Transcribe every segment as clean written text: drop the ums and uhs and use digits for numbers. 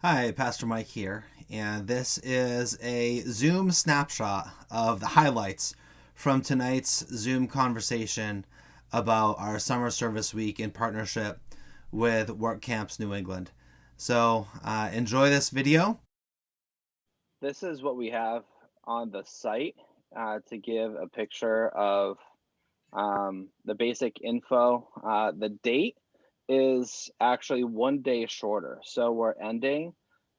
Hi, Pastor Mike here, and this is a Zoom snapshot of the highlights from tonight's Zoom conversation about our summer service week in partnership with WorkCamps New England. So enjoy this video. This is what we have on the site to give a picture of the basic info. The date is actually 1 day shorter. So we're ending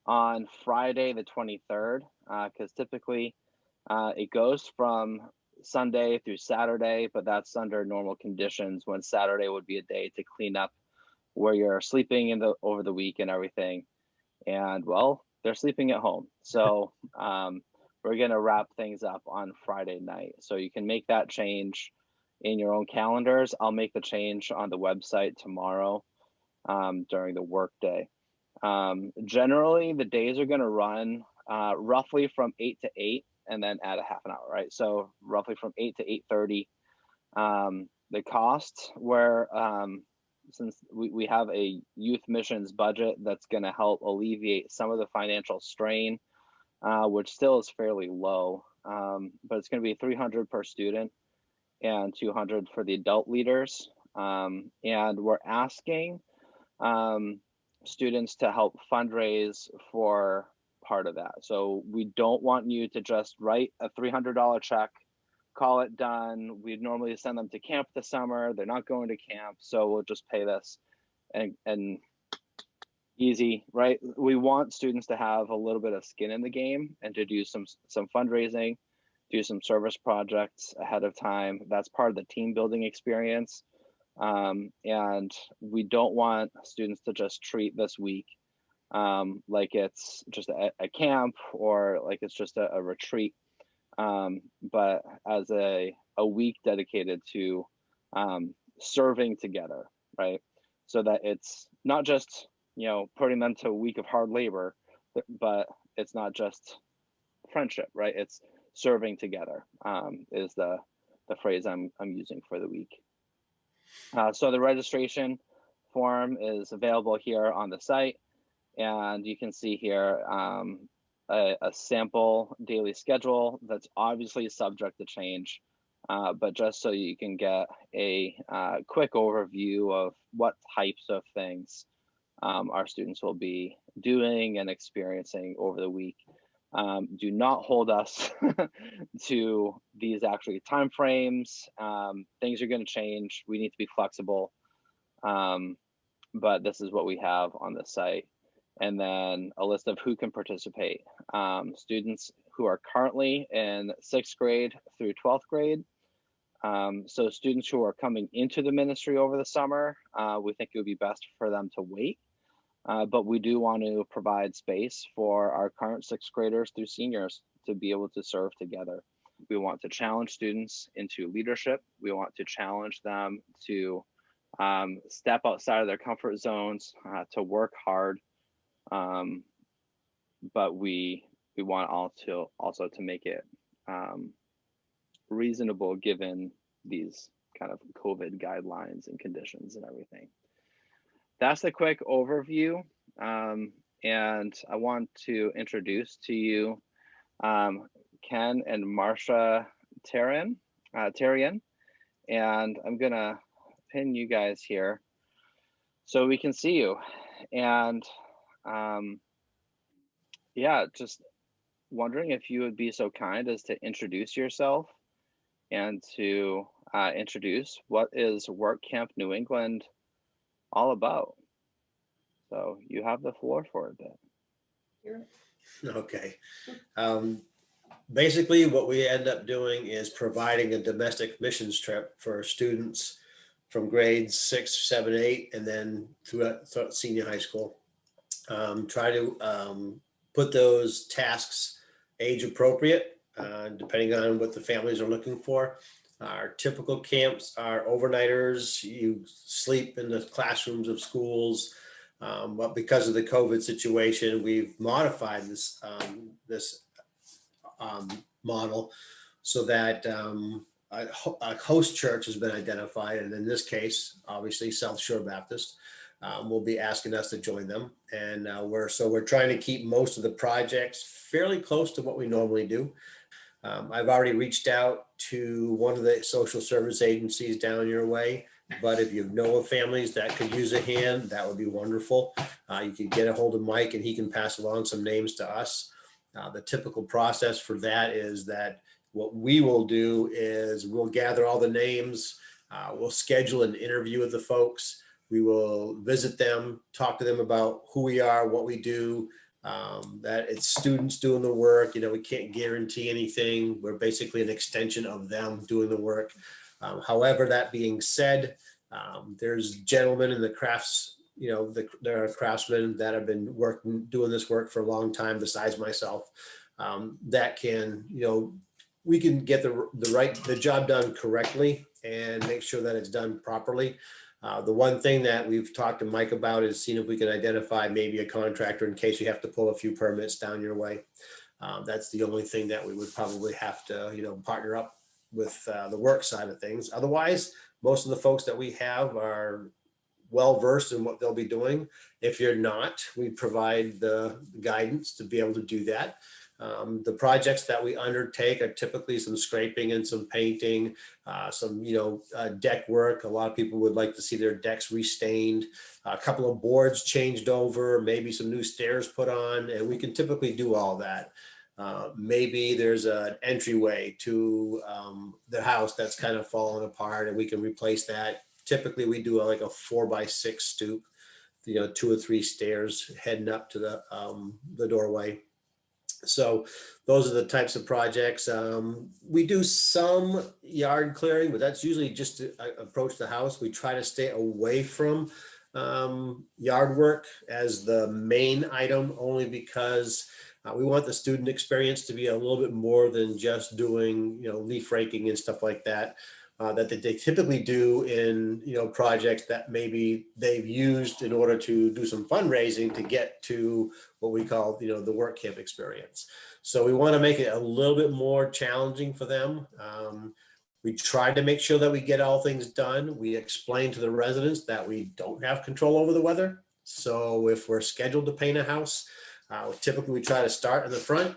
on Friday the 23rd because typically it goes from Sunday through Saturday, but that's under normal conditions when Saturday would be a day to clean up where you're sleeping over the week and everything. And well, they're sleeping at home. So we're going to wrap things up on Friday night. So you can make that change in your own calendars. I'll make the change on the website tomorrow during the workday. Generally, the days are going to run roughly from 8 to 8 and then add a half an hour, right? So roughly from 8 to 8:30. The cost where since we have a youth missions budget that's going to help alleviate some of the financial strain, which still is fairly low, but it's going to be 300 per student and 200 for the adult leaders. And we're asking students to help fundraise for part of that. So we don't want you to just write a $300 check, call it done. We'd normally send them to camp this summer. They're not going to camp, so we'll just pay this and easy, right? We want students to have a little bit of skin in the game and to do some fundraising, do some service projects ahead of time. That's part of the team building experience. And we don't want students to just treat this week like it's just a camp or like it's just a retreat, but as a week dedicated to serving together, right? So that it's not just, putting them to a week of hard labor, but it's not just friendship, right? It's serving together is the phrase I'm using for the week. So the registration form is available here on the site, and you can see here a sample daily schedule that's obviously subject to change, but just so you can get a quick overview of what types of things our students will be doing and experiencing over the week. Do not hold us to these actually time frames. Things are going to change. We need to be flexible, but this is what we have on the site. And then a list of who can participate. Students who are currently in 6th grade through 12th grade. So students who are coming into the ministry over the summer, we think it would be best for them to wait. But we do want to provide space for our current 6th graders through seniors to be able to serve together. We want to challenge students into leadership. We want to challenge them to step outside of their comfort zones, to work hard. But we want also to make it reasonable given these kind of COVID guidelines and conditions and everything. That's the quick overview. And I want to introduce to you Ken and Marcia Therrien. And I'm gonna pin you guys here so we can see you. And yeah, just wondering if you would be so kind as to introduce yourself and to introduce what is WorkCamp New England all about. So you have the floor for a bit. Okay. Basically, what we end up doing is providing a domestic missions trip for students from grades 6, 7, 8, and then throughout senior high school. Try to put those tasks age appropriate, depending on what the families are looking for. Our typical camps are overnighters. You sleep in the classrooms of schools. But because of the COVID situation, we've modified this model so that a host church has been identified, and in this case, obviously South Shore Baptist, will be asking us to join them. And we're trying to keep most of the projects fairly close to what we normally do. I've already reached out to one of the social service agencies down your way, but if you know of families that could use a hand, that would be wonderful. You can get a hold of Mike and he can pass along some names to us. The typical process for that is that what we will do is we'll gather all the names, we'll schedule an interview with the folks, we will visit them, talk to them about who we are, what we do, that it's students doing the work. We can't guarantee anything. We're basically an extension of them doing the work. However, that being said, there's gentlemen in the crafts, there are craftsmen that have been doing this work for a long time besides myself, that can, we can get the job done correctly and make sure that it's done properly. The one thing that we've talked to Mike about is seeing if we can identify maybe a contractor in case you have to pull a few permits down your way. That's the only thing that we would probably have to, partner up with the work side of things. Otherwise, most of the folks that we have are well-versed in what they'll be doing. If you're not, we provide the guidance to be able to do that. The projects that we undertake are typically some scraping and some painting, some, deck work. A lot of people would like to see their decks restained, a couple of boards changed over, maybe some new stairs put on, and we can typically do all that. Maybe there's an entryway to the house that's kind of fallen apart and we can replace that. Typically we do like a 4x6 stoop, 2 or 3 stairs heading up to the doorway. So those are the types of projects. We do some yard clearing, but that's usually just to approach the house. We try to stay away from yard work as the main item, only because we want the student experience to be a little bit more than just doing, leaf raking and stuff like that. That they typically do in projects that maybe they've used in order to do some fundraising to get to what we call the work camp experience. So we want to make it a little bit more challenging for them. We try to make sure that we get all things done. We explain to the residents that we don't have control over the weather. So if we're scheduled to paint a house, typically we try to start in the front,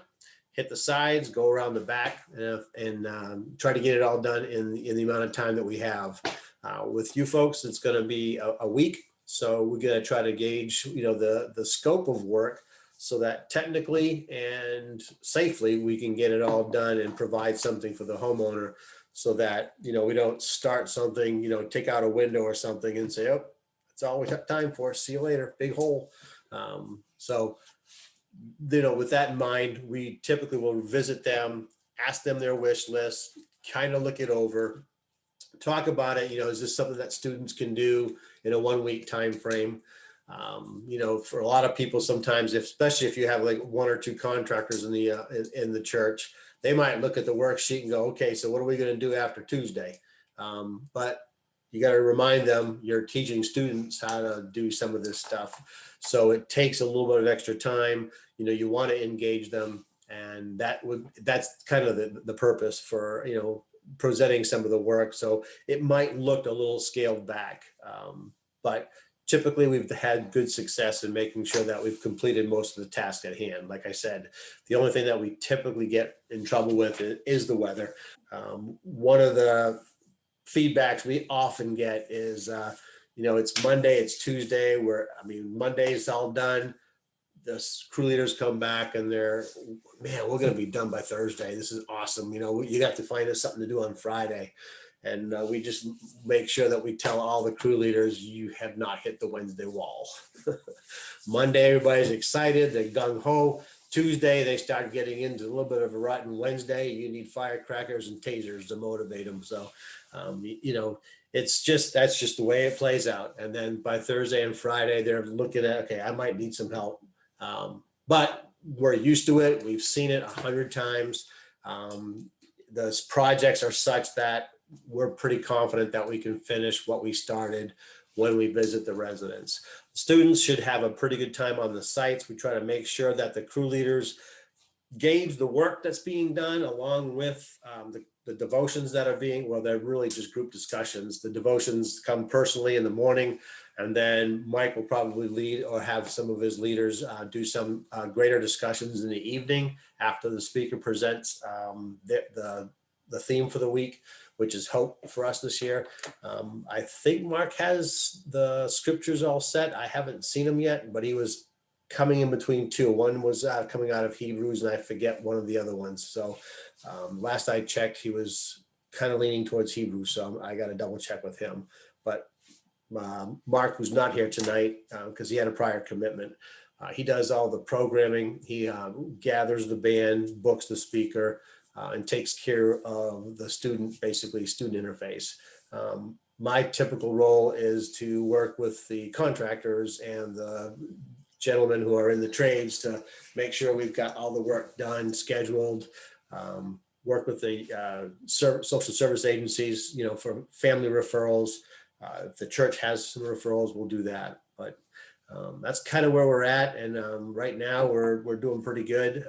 hit the sides, go around the back, and try to get it all done in the amount of time that we have. With you folks, it's going to be a week. So we're going to try to gauge, the scope of work so that technically and safely we can get it all done and provide something for the homeowner so that, we don't start something, take out a window or something and say, oh, that's all we have time for. See you later, big hole. So with that in mind, we typically will visit them, ask them their wish list, kind of look it over, talk about it. Is this something that students can do in a 1-week time frame? For a lot of people, sometimes, especially if you have like 1 or 2 contractors in the church, they might look at the worksheet and go, okay, so what are we going to do after Tuesday? But you got to remind them you're teaching students how to do some of this stuff. So it takes a little bit of extra time. You want to engage them, and that's kind of the purpose for, presenting some of the work. So it might look a little scaled back, but typically we've had good success in making sure that we've completed most of the task at hand. Like I said, the only thing that we typically get in trouble with is the weather. One of the feedbacks we often get is, it's Monday, it's Tuesday, Monday is all done. The crew leaders come back and they're, man, we're going to be done by Thursday. This is awesome. You got to find us something to do on Friday. And we just make sure that we tell all the crew leaders, you have not hit the Wednesday wall. Monday, everybody's excited. They're gung ho. Tuesday, they start getting into a little bit of a rut. And Wednesday, you need firecrackers and tasers to motivate them. So, that's just the way it plays out. And then by Thursday and Friday, they're looking at, okay, I might need some help. But we're used to it. We've seen it 100 times. Those projects are such that we're pretty confident that we can finish what we started when we visit the residents. Students should have a pretty good time on the sites. We try to make sure that the crew leaders gauge the work that's being done along with the devotions that are they're really just group discussions. The devotions come personally in the morning. And then Mike will probably lead or have some of his leaders do some greater discussions in the evening after the speaker presents the theme for the week, which is hope for us this year. I think Mark has the scriptures all set. I haven't seen them yet, but he was coming in between two. One was coming out of Hebrews, and I forget one of the other ones. So last I checked, he was kind of leaning towards Hebrews, so I got to double check with him. But Mark, who's not here tonight because he had a prior commitment, he does all the programming. He gathers the band, books the speaker, and takes care of the student, basically student interface. My typical role is to work with the contractors and the gentlemen who are in the trades to make sure we've got all the work done, scheduled, work with the social service agencies, for family referrals. If the church has some referrals, we'll do that. But that's kind of where we're at. And right now we're doing pretty good.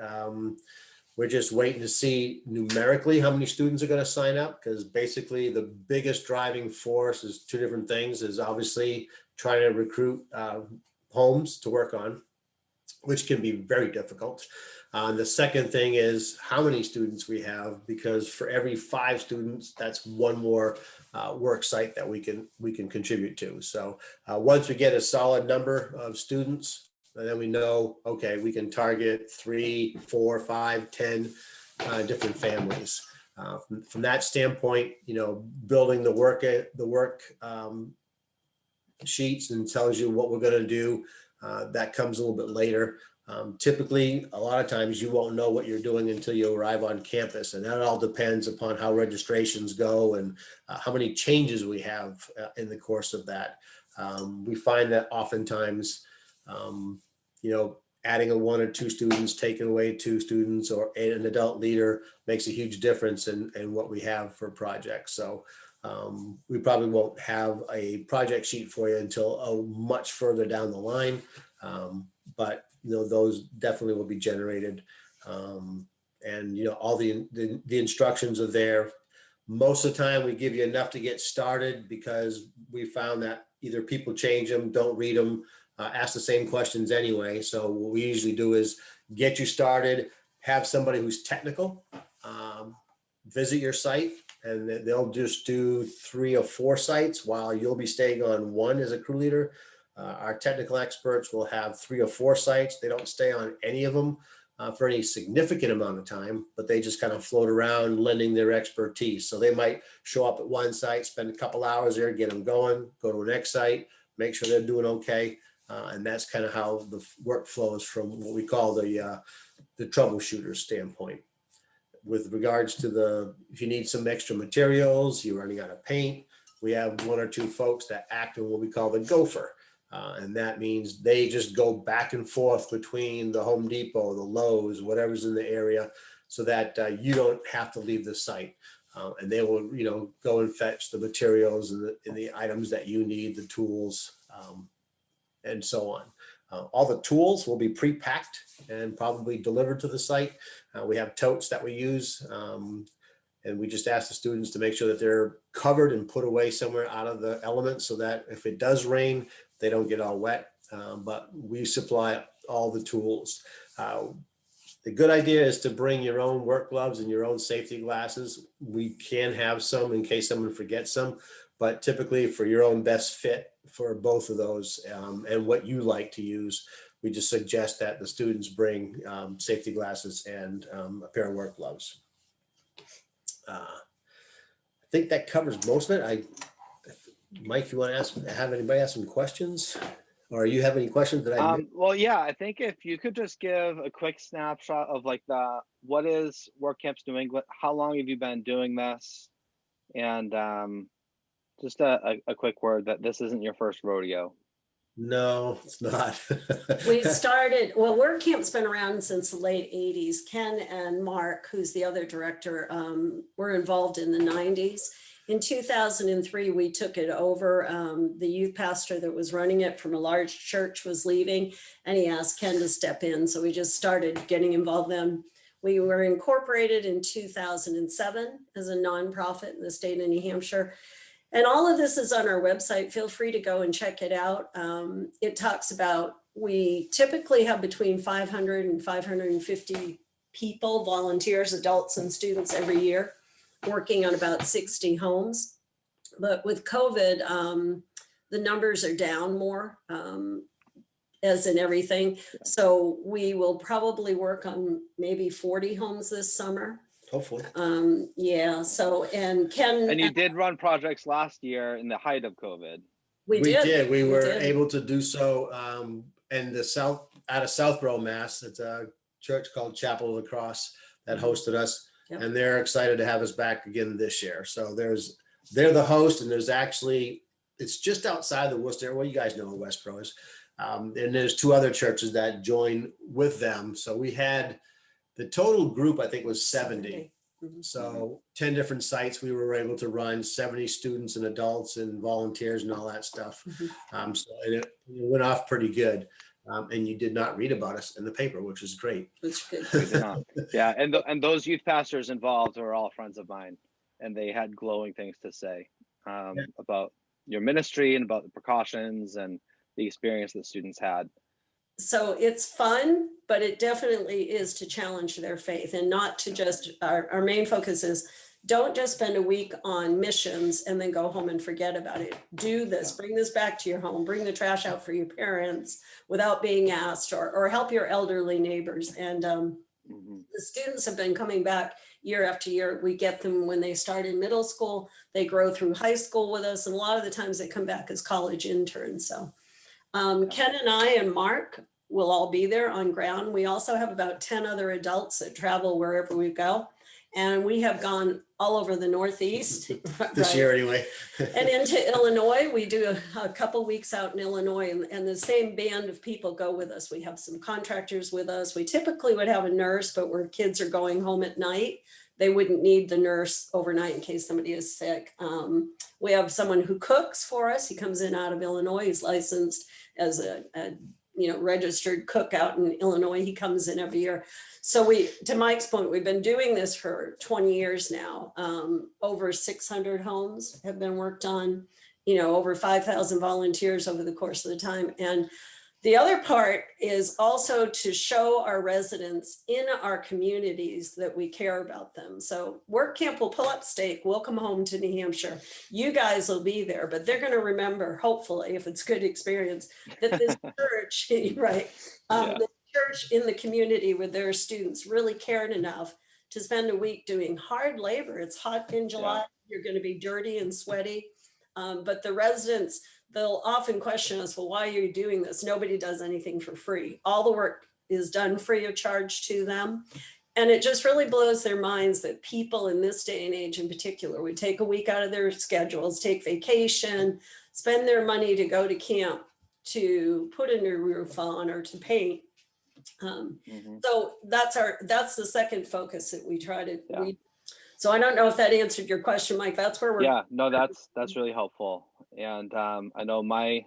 We're just waiting to see numerically how many students are going to sign up, because basically the biggest driving force is two different things. Is obviously trying to recruit homes to work on, which can be very difficult. The second thing is how many students we have, because for every 5 students, that's one more work site that we can contribute to. So once we get a solid number of students, and then we know, okay, we can target 3, 4, 5, 10 different families. From that standpoint, building the work sheets and tells you what we're going to do. That comes a little bit later. Typically, a lot of times you won't know what you're doing until you arrive on campus, and that all depends upon how registrations go and how many changes we have in the course of that. We find that oftentimes, adding a 1 or 2 students, taking away 2 students, or an adult leader makes a huge difference in what we have for projects. So we probably won't have a project sheet for you until much further down the line. But those definitely will be generated. And all the instructions are there. Most of the time we give you enough to get started, because we found that either people change them, don't read them, ask the same questions anyway. So what we usually do is get you started, have somebody who's technical visit your site, and they'll just do 3 or 4 sites while you'll be staying on 1 as a crew leader. Our technical experts will have 3 or 4 sites. They don't stay on any of them for any significant amount of time, but they just kind of float around lending their expertise. So they might show up at one site, spend a couple hours there, get them going, go to the next site, make sure they're doing okay. And that's kind of how the work flows from what we call the troubleshooter standpoint. With regards to if you need some extra materials, you're running out of paint, we have 1 or 2 folks that act in what we call the gopher. And that means they just go back and forth between the Home Depot, the Lowe's, whatever's in the area, so that you don't have to leave the site. And they will, go and fetch the materials and the items that you need, the tools, and so on. All the tools will be pre-packed and probably delivered to the site. We have totes that we use, and we just ask the students to make sure that they're covered and put away somewhere out of the elements, so that if it does rain, they don't get all wet. But we supply all the tools. The good idea is to bring your own work gloves and your own safety glasses. We can have some in case someone forgets some, but typically for your own best fit for both of those and what you like to use, we just suggest that the students bring safety glasses and a pair of work gloves. I think that covers most of it. Mike, you want to have anybody ask some questions, or you have any questions that I missed? Well, yeah, I think if you could just give a quick snapshot of what is WorkCamps New England, how long have you been doing this, and just a quick word that this isn't your first rodeo. No, it's not. We started, WorkCamp's been around since the late 80s. Ken and Mark, who's the other director, were involved in the 90s. In 2003, we took it over. The youth pastor that was running it from a large church was leaving, and he asked Ken to step in. So we just started getting involved then. We were incorporated in 2007 as a nonprofit in the state of New Hampshire. And all of this is on our website. Feel free to go and check it out. It talks about, we typically have between 500 and 550 people, volunteers, adults and students every year, working on about 60 homes. But with COVID, the numbers are down more, as in everything. So we will probably work on maybe 40 homes this summer. Hopefully. Yeah, so, and Ken. And you did run projects last year in the height of COVID. We did. We were did. able to do so in the out of Southborough, Mass. It's a church called Chapel of the Cross that hosted us. Yep. And they're excited to have us back again this year. So they're the host, and there's actually, it's just outside the Worcester. Well, you guys know what Westboro is. And there's 2 other churches that join with them. So we had, the total group, I think, was 70. Mhm. So 10 different sites we were able to run, 70 students and adults and volunteers and all that stuff. So it went off pretty good. And you did not read about us in the paper, which is great. Which good. We did not. Yeah, and those youth pastors involved were all friends of mine, and they had glowing things to say about your ministry and about the precautions and the experience that students had. So it's fun, but it definitely is to challenge their faith, and not to just, our main focus is, don't just spend a week on missions and then go home and forget about it. Do this, bring this back to your home, bring the trash out for your parents without being asked, or help your elderly neighbors. And the students have been coming back year after year. We get them when they start in middle school, they grow through high school with us. And a lot of the times they come back as college interns. So Ken and I and Mark will all be there on ground. We also have about 10 other adults that travel wherever we go. And we have gone all over the Northeast. This year anyway. And into Illinois. We do a couple weeks out in Illinois, and the same band of people go with us. We have some contractors with us. We typically would have a nurse, but where kids are going home at night, they wouldn't need the nurse overnight in case somebody is sick. We have someone who cooks for us. He comes in out of Illinois. He's licensed as a registered cook out in Illinois. He comes in every year. So to Mike's point, we've been doing this for 20 years now. Over 600 homes have been worked on, over 5,000 volunteers over the course of the time. And the other part is also to show our residents in our communities that we care about them. So WorkCamp will pull up stake, we'll come home to New Hampshire. You guys will be there, but they're going to remember, hopefully, if it's good experience, that this church, right, the church in the community with their students really cared enough to spend a week doing hard labor. It's hot in July, you're going to be dirty and sweaty, but the residents, they'll often question us, well, why are you doing this? Nobody does anything for free. All the work is done free of charge to them. And it just really blows their minds that people in this day and age in particular would take a week out of their schedules, take vacation, spend their money to go to camp, to put a new roof on, or to paint. So that's the second focus that we try to so I don't know if that answered your question, Mike. That's where we're. No, that's really helpful. And I know my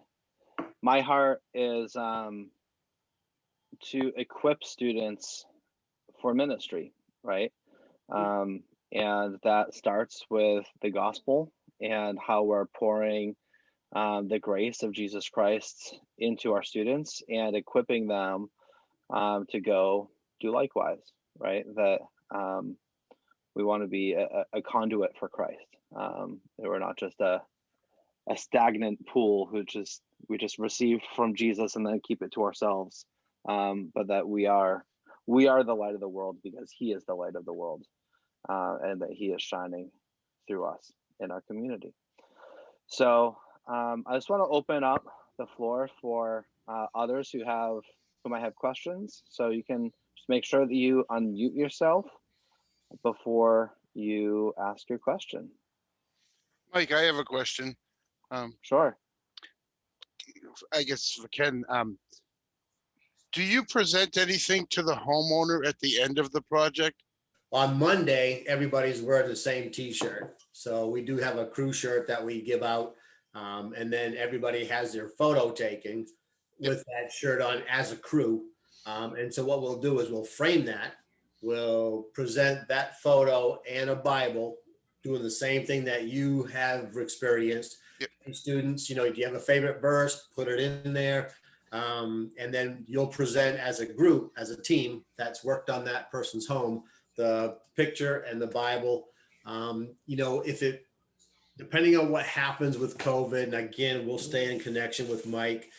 heart is to equip students for ministry, right? And that starts with the gospel and how we're pouring the grace of Jesus Christ into our students and equipping them to go do likewise, right? That we want to be a conduit for Christ. That we're not just a stagnant pool we just receive from Jesus and then keep it to ourselves, but that we are the light of the world because he is the light of the world, and that he is shining through us in our community. So I just want to open up the floor for others who might have questions. So you can just make sure that you unmute yourself before you ask your question. Mike, I have a question. Sure. I guess for Ken, do you present anything to the homeowner at the end of the project? On Monday, everybody's wearing the same t-shirt. So we do have a crew shirt that we give out. And then everybody has their photo taken with that shirt on as a crew. And so what we'll do is we'll frame that. We'll present that photo and a Bible doing the same thing that you have experienced. Yep. And students, do you have a favorite verse? Put it in there. And then you'll present as a group, as a team that's worked on that person's home, the picture and the Bible. If it, depending on what happens with COVID, and again, we'll stay in connection with Mike.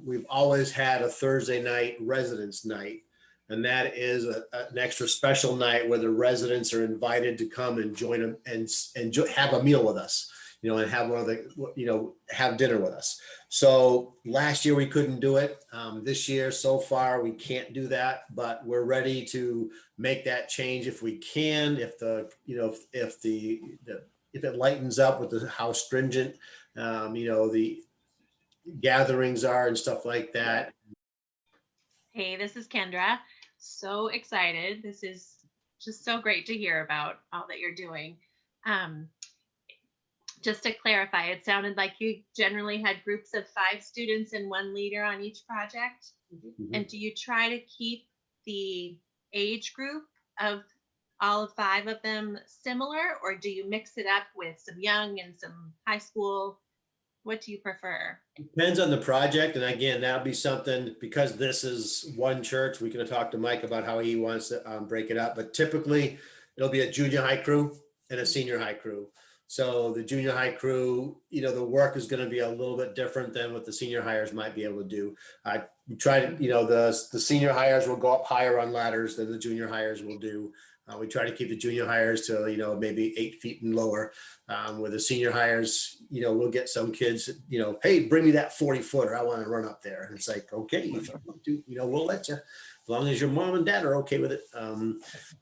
We've always had a Thursday night residence night, and that is an extra special night where the residents are invited to come and join them and have a meal with us, and have one of the, have dinner with us. So last year we couldn't do it. This year, so far, we can't do that, but we're ready to make that change if we can. If if it lightens up with how stringent, the gatherings are and stuff like that. Hey, this is Kendra. So excited. This is just so great to hear about all that you're doing. Just to clarify, it sounded like you generally had groups of 5 students and 1 leader on each project. Mhm. And do you try to keep the age group of all 5 of them similar, or do you mix it up with some young and some high school? What do you prefer? Depends on the project. And again, that'll be something, because this is one church, we can talk to Mike about how he wants to break it up. But typically it'll be a junior high crew and a senior high crew. So the junior high crew, the work is going to be a little bit different than what the senior hires might be able to do. We try to, the senior hires will go up higher on ladders than the junior hires will do. We try to keep the junior hires to, maybe 8 feet and lower. With the senior hires, we'll get some kids, hey, bring me that 40-footer. I want to run up there. And it's like, okay, if you want to, we'll let you, as long as your mom and dad are okay with it.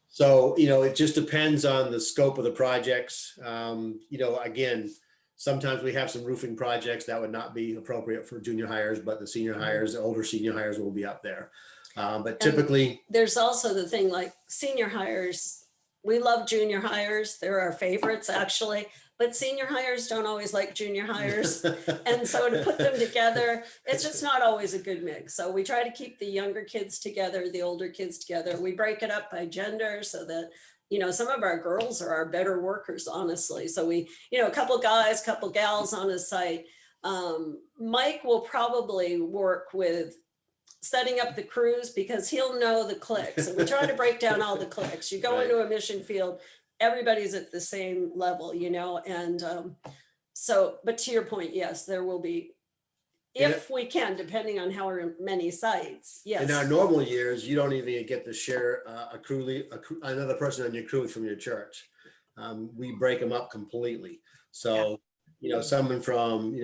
So, it just depends on the scope of the projects. Again, sometimes we have some roofing projects that would not be appropriate for junior hires, but the senior hires, the older senior hires will be up there. But typically, and there's also the thing like senior hires. We love junior hires. They're our favorites, actually. But senior hires don't always like junior hires. And so to put them together, it's just not always a good mix. So we try to keep the younger kids together, the older kids together. We break it up by gender so that, some of our girls are our better workers, honestly. So we, a couple guys, couple gals on a site. Mike will probably work with setting up the crews because he'll know the clicks. And we try to break down all the clicks. You go Right. into a mission field, everybody's at the same level, and but to your point, yes, there will be, if we can, depending on how many sites. Yes. In our normal years, you don't even get to share another person on your crew from your church. We break them up completely. So, someone from,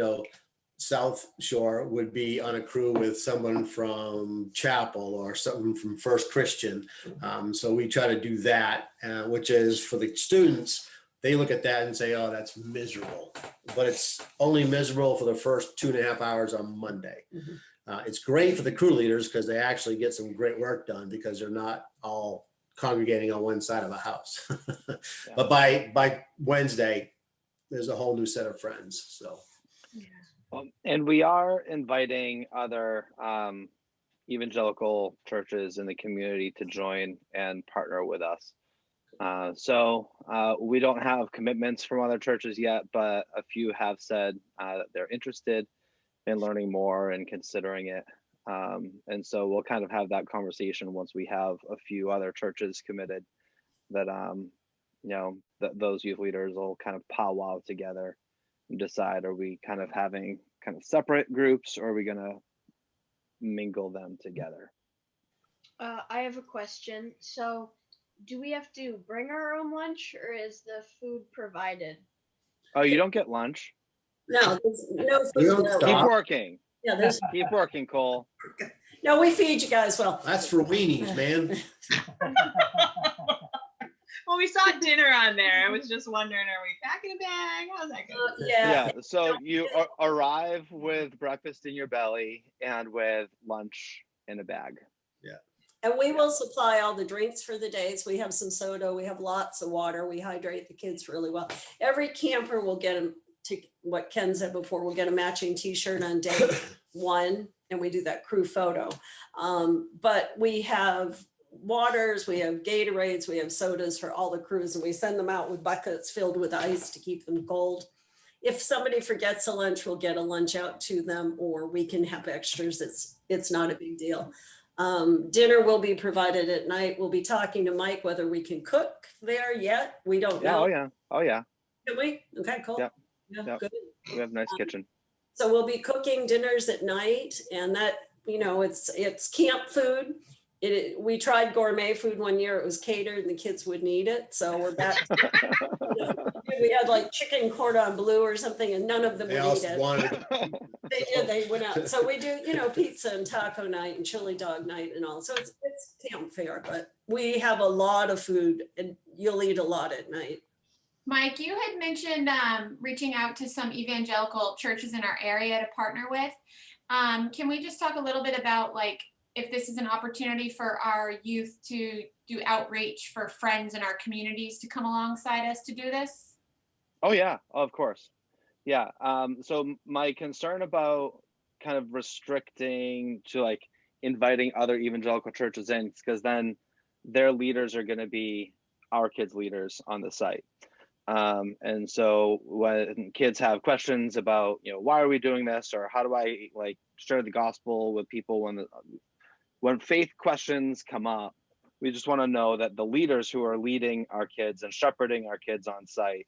South Shore would be on a crew with someone from Chapel or someone from First Christian. So we try to do that, which is for the students, they look at that and say, oh, that's miserable. But it's only miserable for the first 2.5 hours on Monday. Mhm. It's great for the crew leaders because they actually get some great work done because they're not all congregating on one side of a house. Yeah. But by Wednesday, there's a whole new set of friends. So. And we are inviting other evangelical churches in the community to join and partner with us. So we don't have commitments from other churches yet, but a few have said that they're interested in learning more and considering it. And so we'll kind of have that conversation once we have a few other churches committed that, those youth leaders will kind of powwow together and decide, are we kind of having kind of separate groups or are we going to mingle them together? I have a question. So, do we have to bring our own lunch or is the food provided? Oh, you don't get lunch? No, there's no We don't food. stop. Keep working. Yeah, there's Keep working, Cole. no, we feed you guys well. That's for weenies, man. Well, we saw dinner on there. I was just wondering, are we packing a bag? How's that going? Yeah. So you arrive with breakfast in your belly and with lunch in a bag. And we will supply all the drinks for the days. We have some soda, we have lots of water, we hydrate the kids really well. Every camper will get them, to what Ken said before, we'll get a matching t-shirt on day 1, and we do that crew photo. But we have waters, we have Gatorades, we have sodas for all the crews, and we send them out with buckets filled with ice to keep them cold. If somebody forgets a lunch, we'll get a lunch out to them, or we can have extras. It's not a big deal. Dinner will be provided at night. We'll be talking to Mike whether we can cook there yet. We don't Yeah, know. oh yeah, oh yeah. Can we? Okay, cool. Yep. Yeah, Yep. good. We have a nice kitchen. So we'll be cooking dinners at night, and that, it's camp food. We tried gourmet food one year. It was catered and the kids wouldn't eat it. So we're back. We had like chicken cordon bleu or something, and none of them They would eat also it. wanted, They did. They went out. So we do, pizza and taco night and chili dog night and all. So it's camp fare, but we have a lot of food, and you'll eat a lot at night. Mike, you had mentioned reaching out to some evangelical churches in our area to partner with. Can we just talk a little bit about if this is an opportunity for our youth to do outreach for friends in our communities to come alongside us to do this? Oh yeah, of course. Yeah. So my concern about kind of restricting to inviting other evangelical churches in, because then their leaders are going to be our kids' leaders on the site. And so when kids have questions about, why are we doing this, or how do I share the gospel with people, when faith questions come up, we just want to know that the leaders who are leading our kids and shepherding our kids on site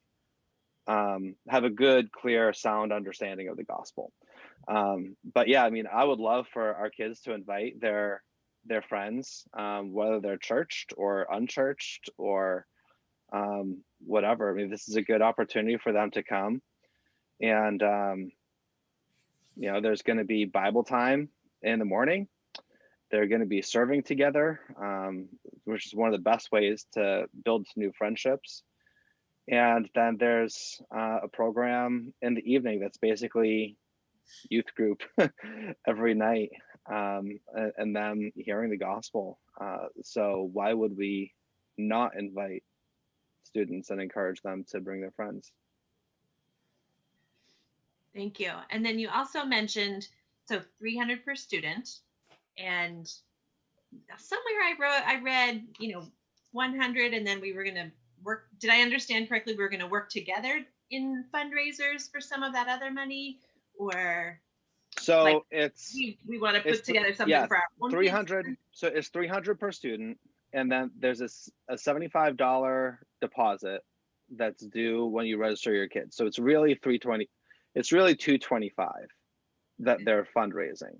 have a good, clear, sound understanding of the gospel. But yeah, I would love for our kids to invite their friends, whether they're churched or unchurched or whatever. This is a good opportunity for them to come. And, there's going to be Bible time in the morning. They're going to be serving together, which is one of the best ways to build new friendships. And then there's a program in the evening that's basically youth group every night, and them hearing the gospel. So why would we not invite students and encourage them to bring their friends? Thank you. And then you also mentioned, so 300 per student, and somewhere I read, 100, and then we were going to work. Did I understand correctly? We were going to work together in fundraisers for some of that other money, or so we want to put together something for our own 300. kids? So it's 300 per student, and then there's a $75 deposit that's due when you register your kids. So it's really $320. It's really $225 that they're fundraising.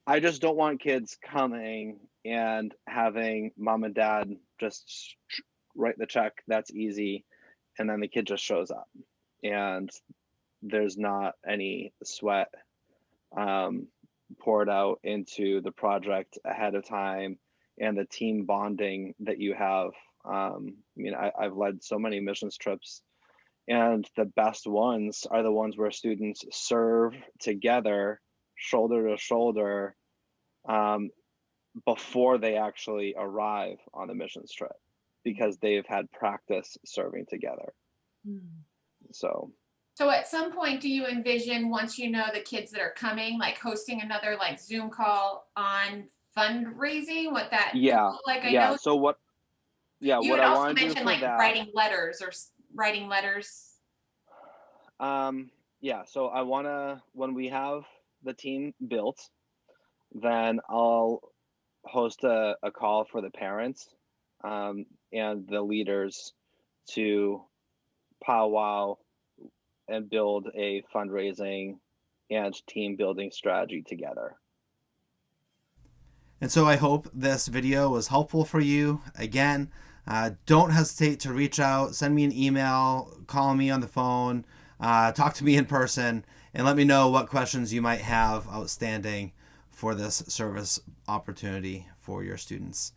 I just don't want kids coming and having mom and dad just write the check. That's easy. And then the kid just shows up and there's not any sweat poured out into the project ahead of time, and the team bonding that you have. I've led so many missions trips, and the best ones are the ones where students serve together, shoulder to shoulder, before they actually arrive on the missions trip, because they've had practice serving together. So at some point, do you envision, once you know the kids that are coming, hosting another Zoom call on fundraising? What that could look like? I know. So what? Yeah. You what had I also want to do mentioned for that. writing letters. Yeah. So I want to, when we have the team built, then I'll host a call for the parents and the leaders to powwow and build a fundraising and team building strategy together. And so I hope this video was helpful for you. Again, don't hesitate to reach out, send me an email, call me on the phone, talk to me in person, and let me know what questions you might have outstanding for this service opportunity for your students.